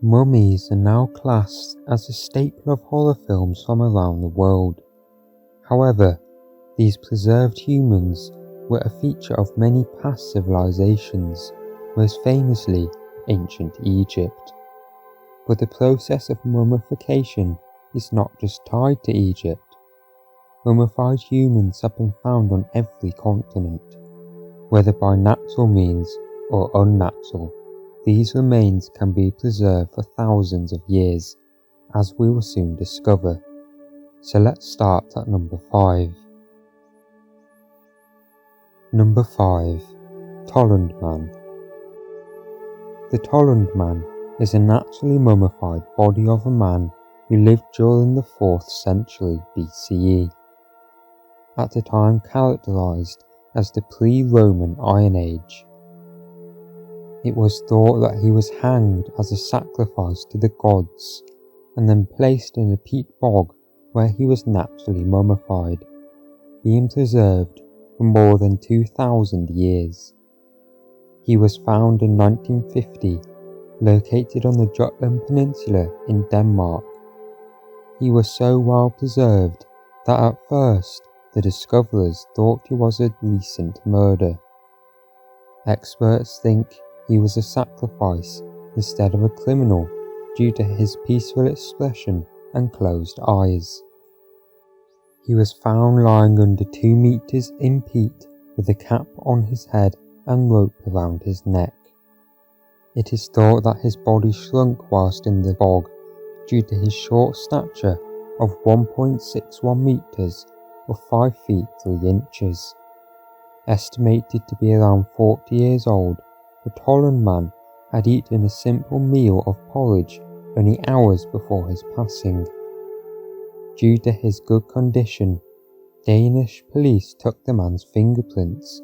Mummies are now classed as a staple of horror films from around the world. However, these preserved humans were a feature of many past civilizations, most famously ancient Egypt. But the process of mummification is not just tied to Egypt. Mummified humans have been found on every continent. Whether by natural means or unnatural, these remains can be preserved for thousands of years, as we will soon discover. So let's start at number 5. Number 5. Tolland Man. The Tolland Man is a naturally mummified body of a man who lived during the 4th century BCE, at the time characterized as the pre-Roman Iron Age. It was thought that he was hanged as a sacrifice to the gods and then placed in a peat bog where he was naturally mummified, being preserved for more than 2,000 years. He was found in 1950, located on the Jutland Peninsula in Denmark. He was so well preserved that at first the discoverers thought he was a recent murder. Experts think he was a sacrifice instead of a criminal due to his peaceful expression and closed eyes. He was found lying under 2 meters in peat with a cap on his head and rope around his neck. It is thought that his body shrunk whilst in the bog due to his short stature of 1.61 meters or 5 feet 3 inches. Estimated to be around 40 years old, the Tolland Man had eaten a simple meal of porridge only hours before his passing. Due to his good condition, Danish police took the man's fingerprints,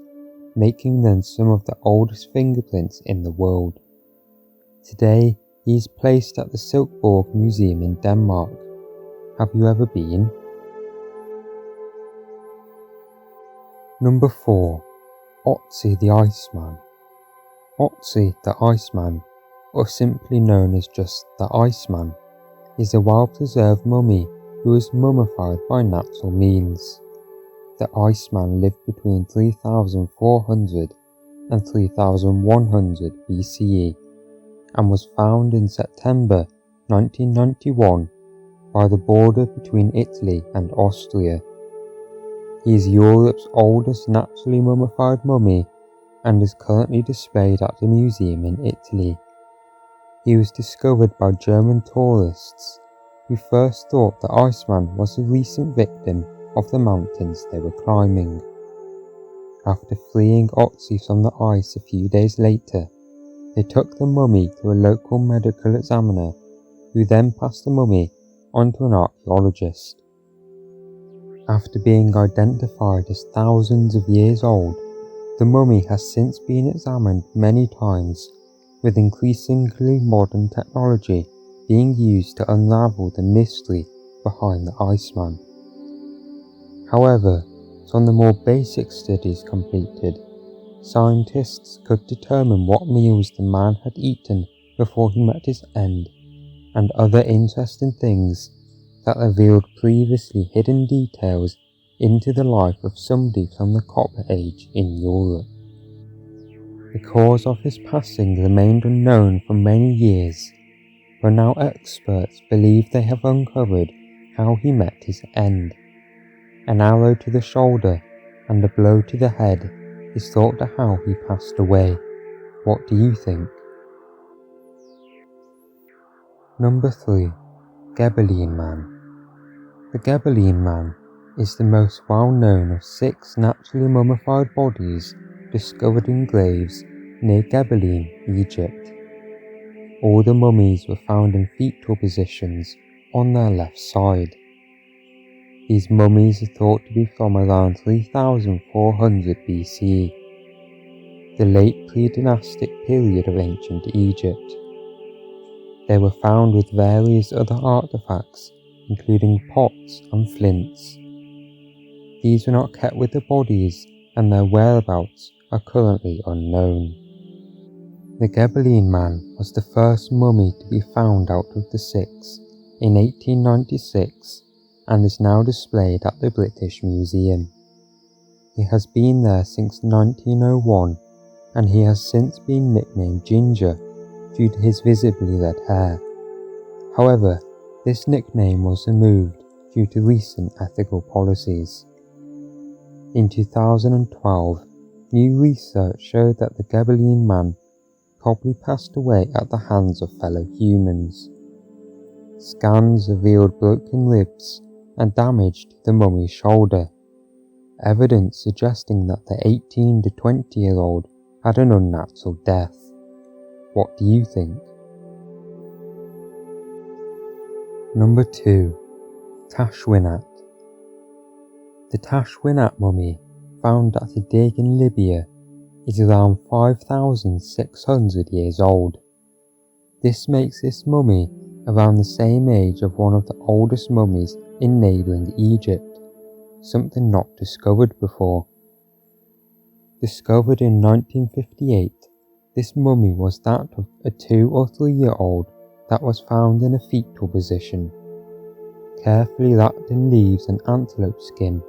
making them some of the oldest fingerprints in the world. Today, he is placed at the Silkeborg Museum in Denmark. Have you ever been? Number 4. Otzi the Iceman. Otzi the Iceman, or simply known as just the Iceman, is a well-preserved mummy who was mummified by natural means. The Iceman lived between 3400 and 3100 BCE and was found in September 1991 by the border between Italy and Austria. He is Europe's oldest naturally mummified mummy and is currently displayed at the museum in Italy. He was discovered by German tourists who first thought the Iceman was a recent victim of the mountains they were climbing. After freeing Otzi from the ice a few days later, they took the mummy to a local medical examiner who then passed the mummy on to an archaeologist. After being identified as thousands of years old, the mummy has since been examined many times, with increasingly modern technology being used to unravel the mystery behind the Iceman. However, from the more basic studies completed, scientists could determine what meals the man had eaten before he met his end, and other interesting things that revealed previously hidden details into the life of somebody from the Copper Age in Europe. The cause of his passing remained unknown for many years, but now experts believe they have uncovered how he met his end. An arrow to the shoulder and a blow to the head is thought to how he passed away. What do you think? Number 3. Ghibelline Man. The Ghibelline Man is the most well-known of 6 naturally mummified bodies discovered in graves near Ghibelline, Egypt. All the mummies were found in fetal positions on their left side. These mummies are thought to be from around 3400 BCE, the late pre-dynastic period of ancient Egypt. They were found with various other artifacts, including pots and flints. These were not kept with the bodies, and their whereabouts are currently unknown. The Ghibelline man was the first mummy to be found out of the 6 in 1896 and is now displayed at the British Museum. He has been there since 1901 and he has since been nicknamed Ginger due to his visibly red hair. However, this nickname was removed due to recent ethical policies. In 2012, new research showed that the Ghibelline man probably passed away at the hands of fellow humans. Scans revealed broken ribs and damage to the mummy's shoulder, evidence suggesting that the 18 to 20-year-old had an unnatural death. What do you think? Number 2. Tashwinat. The Tashwinat mummy, found at a dig in Libya, is around 5,600 years old. This makes this mummy around the same age of one of the oldest mummies in neighbouring Egypt, something not discovered before. Discovered in 1958, this mummy was that of a 2 or 3 year old that was found in a fetal position. Carefully wrapped in leaves and antelope skin,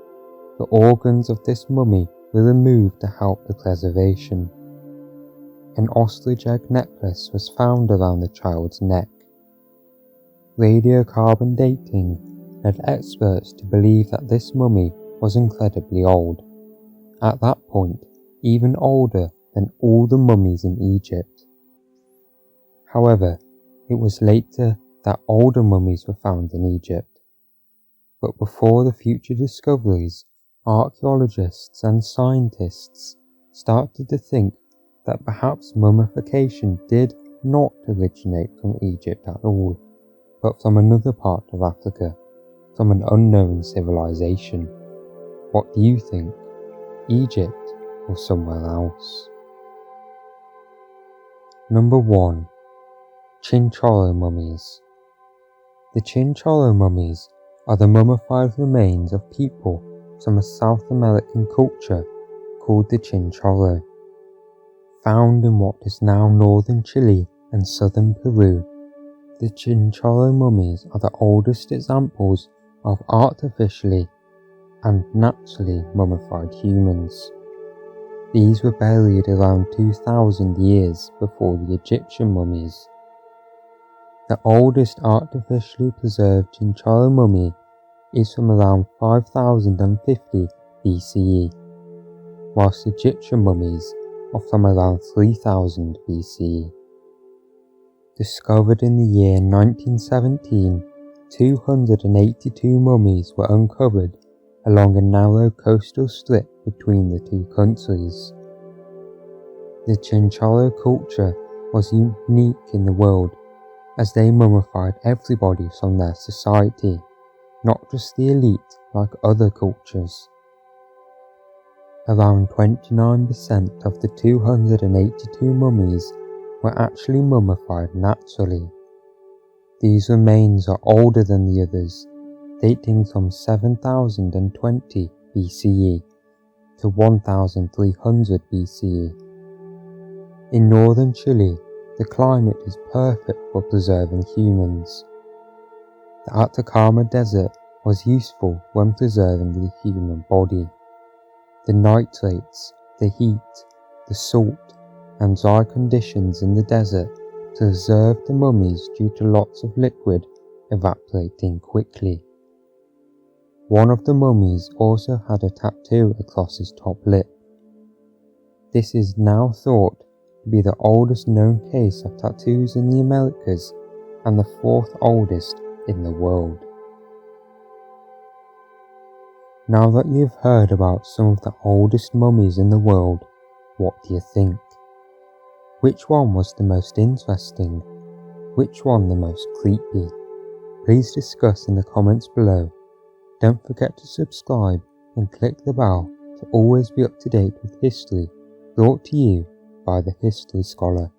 the organs of this mummy were removed to help the preservation. An ostrich egg necklace was found around the child's neck. Radiocarbon dating led experts to believe that this mummy was incredibly old, at that point even older than all the mummies in Egypt. However, it was later that older mummies were found in Egypt. But before the future discoveries, archaeologists and scientists started to think that perhaps mummification did not originate from Egypt at all, but from another part of Africa, from an unknown civilization. What do you think? Egypt or somewhere else? Number 1. Chinchorro mummies. The Chinchorro mummies are the mummified remains of people from a South American culture called the Chinchorro. Found in what is now northern Chile and southern Peru, the Chinchorro mummies are the oldest examples of artificially and naturally mummified humans. These were buried around 2,000 years before the Egyptian mummies. The oldest artificially preserved Chinchorro mummy is from around 5050 BCE, whilst Egyptian mummies are from around 3000 BCE. Discovered in the year 1917, 282 mummies were uncovered along a narrow coastal strip between the two countries. The Chinchorro culture was unique in the world, as they mummified everybody from their society, not just the elite like other cultures. Around 29% of the 282 mummies were actually mummified naturally. These remains are older than the others, dating from 7020 BCE to 1300 BCE. In northern Chile, the climate is perfect for preserving humans. The Atacama Desert was useful when preserving the human body. The nitrates, the heat, the salt, and dry conditions in the desert preserved the mummies due to lots of liquid evaporating quickly. One of the mummies also had a tattoo across his top lip. This is now thought to be the oldest known case of tattoos in the Americas and the 4th oldest in the world. Now that you've heard about some of the oldest mummies in the world, what do you think? Which one was the most interesting? Which one the most creepy? Please discuss in the comments below. Don't forget to subscribe and click the bell to always be up to date with history, brought to you by the History Scholar.